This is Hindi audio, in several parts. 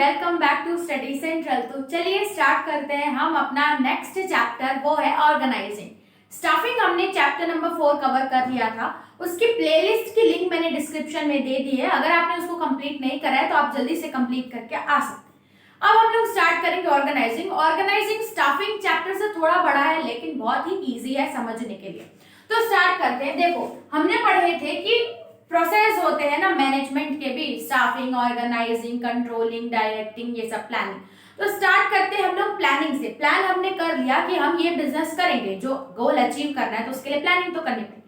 Welcome back to Study Central. तो चलिए स्टार्ट करते हैं हम अपना नेक्स्ट चैप्टर, वो है ऑर्गेनाइजिंग। स्टाफिंग हमने चैप्टर नंबर 4 कवर कर लिया था। उसकी प्लेलिस्ट की लिंक मैंने डिस्क्रिप्शन में दे दी है। अगर आपने उसको कंप्लीट नहीं करा है तो आप जल्दी से कंप्लीट करके आ सकते हैं। अब हम लोग स्टार्ट करेंगे ऑर्गेनाइजिंग। ऑर्गेनाइजिंग स्टाफिंग चैप्टर से थोड़ा बड़ा है लेकिन बहुत ही ईजी है समझने के लिए। तो स्टार्ट करते हैं। देखो, हमने पढ़े थे कि प्रोसेस होते हैं ना मैनेजमेंट के भी, स्टाफिंग, ऑर्गेनाइजिंग, कंट्रोलिंग, डायरेक्टिंग, ये सब प्लानिंग। तो स्टार्ट करते हैं हम लोग प्लानिंग से। प्लान हमने कर लिया कि हम ये बिजनेस करेंगे, जो गोल अचीव करना है तो उसके लिए प्लानिंग तो करनी पड़ेगी।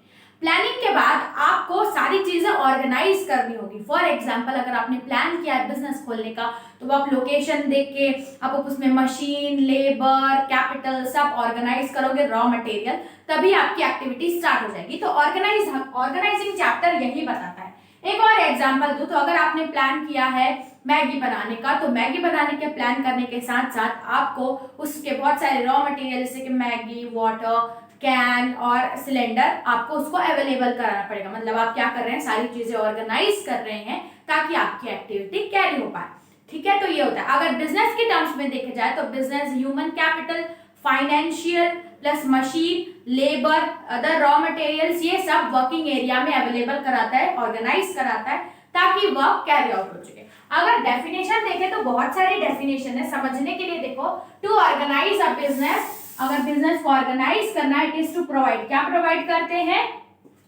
प्लानिंग के बाद आपको सारी चीजें ऑर्गेनाइज करनी होगी। फॉर एग्जाम्पल, अगर आपने प्लान किया है बिजनेस खोलने का तो आप लोकेशन देख के आप उसमें मशीन, लेबर, कैपिटल सब ऑर्गेनाइज करोगे, रॉ मटेरियल, तभी आपकी एक्टिविटी स्टार्ट हो जाएगी। तो ऑर्गेनाइजिंग चैप्टर यही बताता है। एक और एग्जांपल दूं तो अगर आपने प्लान किया है मैगी बनाने का, तो मैगी बनाने के प्लान करने के साथ साथ आपको उसके बहुत सारे रॉ मटेरियल जैसे कि मैगी, वाटर, कैन और सिलेंडर, आपको उसको अवेलेबल कराना पड़ेगा। मतलब आप क्या कर रहे हैं, सारी चीजें ऑर्गेनाइज कर रहे हैं ताकि आपकी एक्टिविटी कैरी हो पाए। ठीक है, तो ये होता है। अगर बिजनेस के टर्म्स में देखा जाए तो business human capital, financial plus machine, labour, other raw materials, ये सब वर्किंग एरिया में अवेलेबल कराता है, ऑर्गेनाइज कराता है ताकि वर्क कैरी आउट हो सके। अगर डेफिनेशन देखें तो बहुत सारी डेफिनेशन है समझने के लिए। देखो, टू ऑर्गेनाइज अ बिजनेस, अगर बिजनेस को ऑर्गेनाइज करना है, इट इज टू प्रोवाइड, क्या प्रोवाइड करते हैं,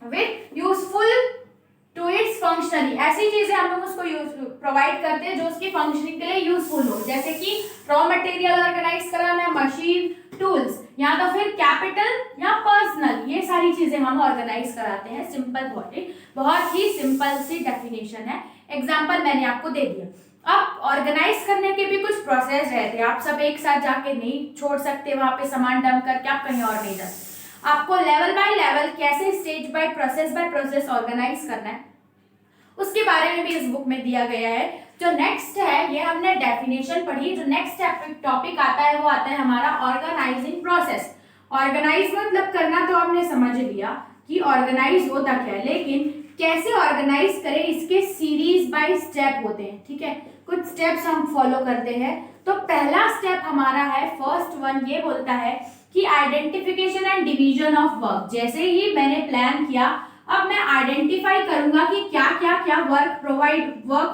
with useful to its functionally, ऐसी चीजें हम लोग उसको प्रोवाइड करते हैं जो उसकी फंक्शनिंग के लिए यूजफुल हो, जैसे कि रॉ मटेरियल ऑर्गेनाइज कराना है, मशीन, टूल्स, या तो फिर कैपिटल या पर्सनल, ये सारी चीजें हम ऑर्गेनाइज कराते हैं। सिंपल बॉडी, बहुत ही सिंपल सी डेफिनेशन है। एग्जांपल मैंने आपको दे दिया। अब ऑर्गेनाइज करने के भी कुछ प्रोसेस रहते हैं। आप सब एक साथ जाके नहीं छोड़ सकते वहां पे सामान डंप करके, आप कहीं और नहीं जा सकते। आपको लेवल बाय लेवल कैसे स्टेज बाय प्रोसेस ऑर्गेनाइज करना है उसके बारे में भी इस बुक में दिया गया है। जो नेक्स्ट है, ये हमने डेफिनेशन पढ़ी। जो नेक्स्ट टॉपिक आता है वो आता है हमारा ऑर्गेनाइजिंग प्रोसेस। ऑर्गेनाइज मतलब करना तो आपने समझ लिया कि ऑर्गेनाइज होता क्या है, लेकिन कैसे ऑर्गेनाइज करें इसके सीरीज बाय स्टेप होते हैं। ठीक है, कुछ स्टेप्स हम फॉलो करते हैं। तो पहला स्टेप हमारा है, फर्स्ट वन, ये बोलता है कि identification and division of work. जैसे ही मैंने प्लान किया, अब मैं आइडेंटिफाई करूंगा कि क्या वर्क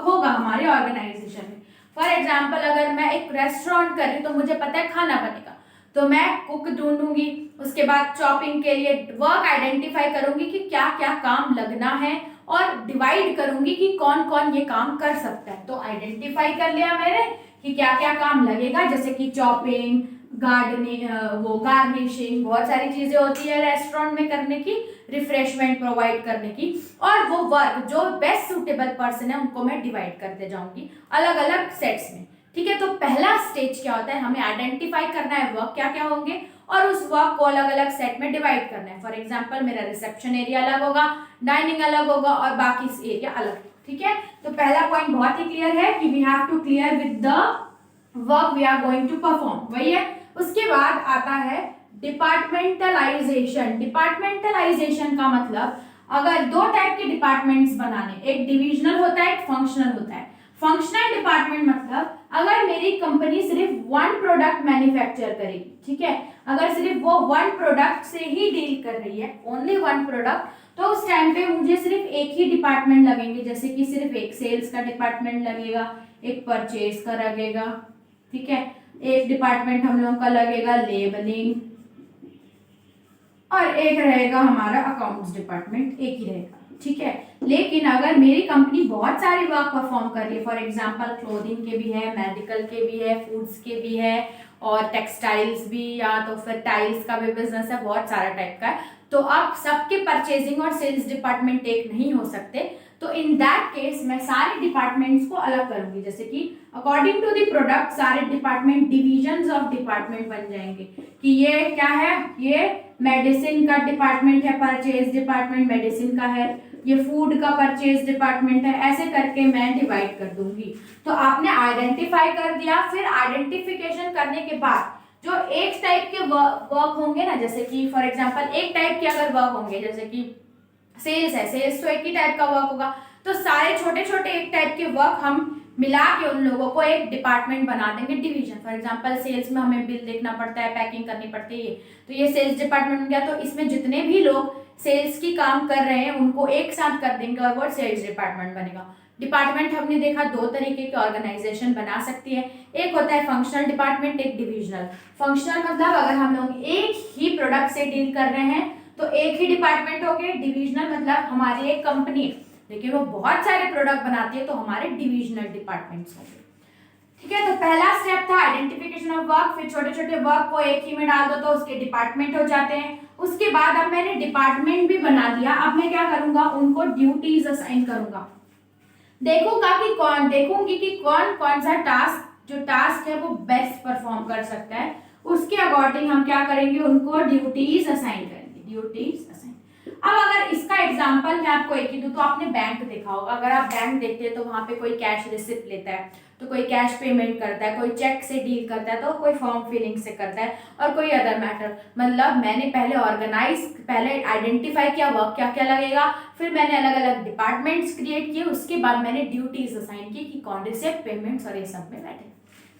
होगा हमारे ऑर्गेनाइजेशन में। फॉर एग्जांपल, अगर मैं एक रेस्टोरेंट कर रही हूँ तो मुझे पता है खाना बनेगा, तो मैं कुक ढूंढूंगी। उसके बाद चॉपिंग के लिए वर्क आइडेंटिफाई करूंगी कि क्या क्या काम लगना है, और डिवाइड करूंगी कि कौन कौन ये काम कर सकता है। तो आइडेंटिफाई कर लिया मैंने कि क्या क्या काम लगेगा, जैसे कि चॉपिंग, गार्निशिंग, बहुत सारी चीजें होती है रेस्टोरेंट में करने की, रिफ्रेशमेंट प्रोवाइड करने की, और वो वर्क जो बेस्ट सुटेबल पर्सन है उनको मैं डिवाइड करते जाऊंगी अलग अलग सेट्स में। ठीक है, तो पहला स्टेज क्या होता है, हमें आइडेंटिफाई करना है वर्क क्या क्या होंगे और उस वर्क को अलग अलग सेट में डिवाइड करना है। फॉर एग्जाम्पल, मेरा रिसेप्शन एरिया अलग होगा, डाइनिंग अलग होगा और बाकी एरिया अलग। ठीक है, तो पहला पॉइंट बहुत ही क्लियर है कि we have to clear with the work we are going to perform, वही है। उसके बाद आता है डिपार्टमेंटलाइजेशन। डिपार्टमेंटलाइजेशन का मतलब, अगर दो टाइप के डिपार्टमेंट्स बनाने, एक डिविजनल होता है, एक फंक्शनल होता है। फंक्शनल डिपार्टमेंट मतलब अगर मेरी कंपनी सिर्फ वन प्रोडक्ट मैन्युफैक्चर करेगी, ठीक है, अगर सिर्फ वो वन प्रोडक्ट से ही डील कर रही है, ओनली वन प्रोडक्ट, तो उस टाइम पे मुझे सिर्फ एक ही डिपार्टमेंट लगेंगे। जैसे कि सिर्फ एक सेल्स का डिपार्टमेंट लगेगा, एक परचेज का लगेगा, ठीक है, एक डिपार्टमेंट हम लोगों का लगेगा लेबलिंग, और एक रहेगा हमारा अकाउंट्स डिपार्टमेंट, एक ही रहेगा। ठीक है, लेकिन अगर मेरी कंपनी बहुत सारे वर्क परफॉर्म कर रही है, फॉर एग्जांपल क्लोथिंग के भी है, मेडिकल के भी है, फूड्स के भी है, और टेक्सटाइल्स भी, या तो फिर टाइल्स का भी बिजनेस है, बहुत सारा टाइप का है, तो अब सबके परचेजिंग और सेल्स डिपार्टमेंट एक नहीं हो सकते। तो इन दैट केस मैं सारे डिपार्टमेंट्स को अलग करूंगी। जैसे कि अकॉर्डिंग टू द प्रोडक्ट सारे डिपार्टमेंट डिविजन्स ऑफ डिपार्टमेंट बन जाएंगे कि ये क्या है, ये मेडिसिन का डिपार्टमेंट है, परचेज डिपार्टमेंट मेडिसिन का है, ये फूड का परचेज डिपार्टमेंट है, ऐसे करके मैं डिवाइड कर दूंगी। तो आपने आइडेंटिफाई कर दिया। फिर आइडेंटिफिकेशन करने के बाद जो एक टाइप के वर्क होंगे ना, जैसे कि फॉर एग्जांपल एक टाइप के अगर वर्क होंगे, जैसे कि सेल्स है, सेल्स तो एक ही टाइप का वर्क होगा, तो सारे छोटे छोटे एक टाइप के वर्क हम मिला के उन लोगों को एक डिपार्टमेंट बना देंगे, डिवीजन। फॉर एग्जांपल सेल्स में हमें बिल देखना पड़ता है, पैकिंग करनी पड़ती है, तो ये सेल्स डिपार्टमेंट बन गया। तो इसमें जितने भी लोग सेल्स की काम कर रहे हैं उनको एक साथ कर देंगे और वो सेल्स डिपार्टमेंट बनेगा। डिपार्टमेंट हमने देखा दो तरीके के ऑर्गेनाइजेशन बना सकती है, एक होता है फंक्शनल डिपार्टमेंट, एक डिविजनल। फंक्शनल मतलब अगर हम लोग एक ही प्रोडक्ट से डील कर रहे हैं तो एक ही डिपार्टमेंट हो गए। डिविजनल मतलब हमारी एक कंपनी है लेकिन वो बहुत सारे प्रोडक्ट बनाती है तो हमारे डिविजनल डिपार्टमेंट्स होंगे। ठीक है, तो पहला स्टेप था आइडेंटिफिकेशन ऑफ वर्क, फिर छोटे छोटे वर्क को एक ही में डाल दो तो उसके डिपार्टमेंट हो जाते हैं। उसके बाद अब मैंने डिपार्टमेंट भी बना दिया, अब मैं क्या करूंगा, उनको ड्यूटीज असाइन करूंगा। देखूंगी कि कौन कौन सा टास्क है वो बेस्ट परफॉर्म कर सकता है, उसके अकॉर्डिंग हम क्या करेंगे, उनको ड्यूटीज असाइन करेंगे, ड्यूटीज असाइन। अब अगर इसका एग्जांपल मैं आपको एक ही दूं तो आपने बैंक देखा होगा, अगर आप बैंक देखते हैं तो वहां पे कोई कैश रिसिप्ट लेता है, तो कोई कैश पेमेंट करता है, कोई चेक से डील करता है, तो कोई फॉर्म फिलिंग से करता है और कोई अदर मैटर। मतलब मैंने पहले आइडेंटिफाई किया वर्क क्या क्या लगेगा, फिर मैंने अलग अलग डिपार्टमेंट्स क्रिएट किए, उसके बाद मैंने ड्यूटीज असाइन की कि कौन रिसिप्ट, पेमेंट्स और ये सब में बैठे।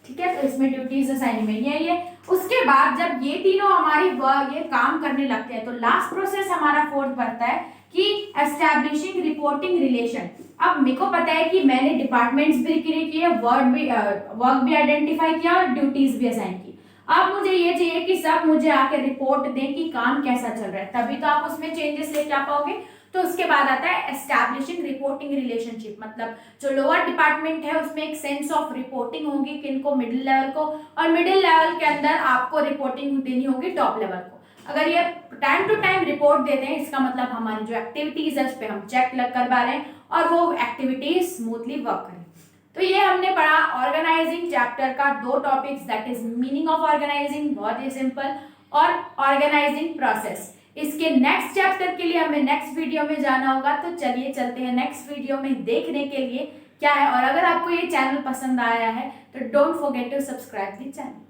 ठीक है, तो इसमें ड्यूटीज असाइन में यही है। उसके बाद जब ये तीनों हमारी ये काम करने लगते हैं तो लास्ट प्रोसेस हमारा फोर्थ बढ़ता है कि एस्टैब्लिशिंग रिपोर्टिंग रिलेशन। अब मेरे को पता है कि मैंने डिपार्टमेंट्स भी क्रिएट किए, वर्क भी आइडेंटिफाई किया और ड्यूटीज भी असाइन की। अब मुझे ये चाहिए कि सब मुझे आके रिपोर्ट दें कि काम कैसा चल रहा है, तभी तो आप उसमें चेंजेस लेके आ पाओगे। तो उसके बाद आता है एस्टैब्लिशिंग रिपोर्टिंग रिलेशनशिप, मतलब जो लोअर डिपार्टमेंट है उसमें एक सेंस ऑफ रिपोर्टिंग होगी किनको, मिडिल लेवल को, और मिडिल लेवल के अंदर आपको रिपोर्टिंग देनी होगी टॉप लेवल को। अगर ये टाइम टू टाइम रिपोर्ट देते हैं इसका मतलब हमारी जो एक्टिविटीज है उस पर हम चेक करवा रहे हैं और वो एक्टिविटीज स्मूथली वर्क करें। तो ये हमने पढ़ा ऑर्गेनाइजिंग चैप्टर का दो topics, that is meaning of organizing, बहुत ही सिंपल, और ऑर्गेनाइजिंग प्रोसेस। इसके नेक्स्ट चैप्टर के लिए हमें नेक्स्ट वीडियो में जाना होगा, तो चलिए चलते हैं नेक्स्ट वीडियो में देखने के लिए क्या है। और अगर आपको ये चैनल पसंद आया है तो don't forget to subscribe the channel.